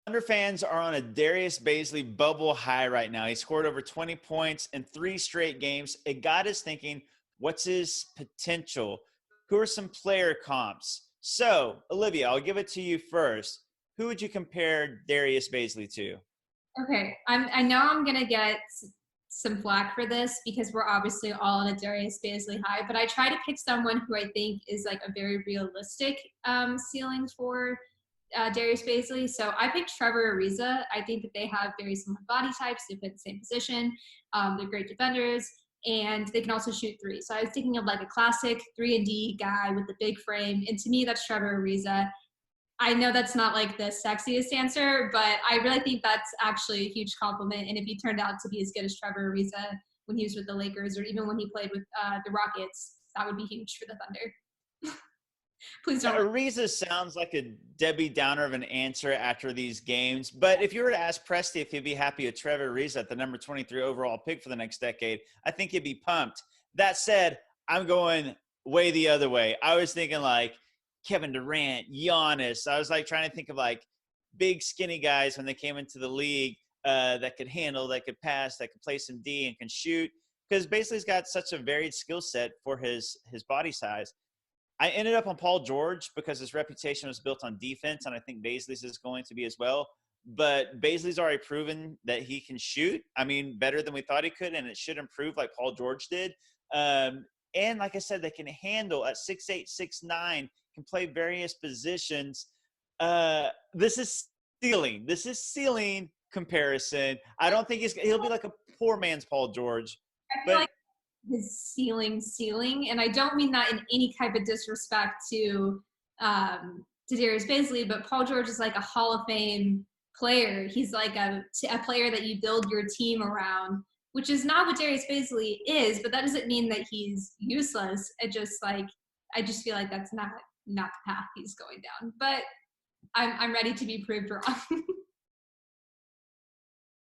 Thunder fans are on a Darius Baisley bubble high right now. He scored over 20 points in 3 straight games. It got us thinking, what's his potential? Who are some player comps? So, Olivia, I'll give it to you first. Who would you compare Darius Baisley to? Okay, I know I'm gonna get some flack for this because we're obviously all on a Darius Baisley high, but I try to pick someone who I think is like a very realistic ceiling for Darius Baisley. So I picked Trevor Ariza. I think that they have very similar body types. They play the same position. They're great defenders, and they can also shoot three. So I was thinking of like a classic 3-and-D guy with the big frame, and to me, that's Trevor Ariza. I know that's not like the sexiest answer, but I really think that's actually a huge compliment. And if he turned out to be as good as Trevor Ariza when he was with the Lakers, or even when he played with the Rockets, that would be huge for the Thunder. Please don't. Ariza sounds like a Debbie Downer of an answer after these games. But if you were to ask Presti if he'd be happy with Trevor Ariza at the number 23 overall pick for the next decade, I think he'd be pumped. That said, I'm going way the other way. I was thinking like Kevin Durant, Giannis. I was like trying to think of like big skinny guys when they came into the league that could handle, that could pass, that could play some D and can shoot. Because basically he's got such a varied skill set for his body size. I ended up on Paul George because his reputation was built on defense, and I think Baisley's is going to be as well. But Baisley's already proven that he can shoot. I mean, better than we thought he could, and it should improve like Paul George did. And like I said, they can handle at 6'8", 6'9", can play various positions. This is ceiling. This is ceiling comparison. I don't think he'll be like a poor man's Paul George, I feel but like his ceiling, and I don't mean that in any type of disrespect to Darius Baisley, but Paul George is like a Hall of Fame player. He's like a player that you build your team around, which is not what Darius Baisley is, but that doesn't mean that he's useless. I just feel like that's not the path he's going down. But I'm ready to be proved wrong.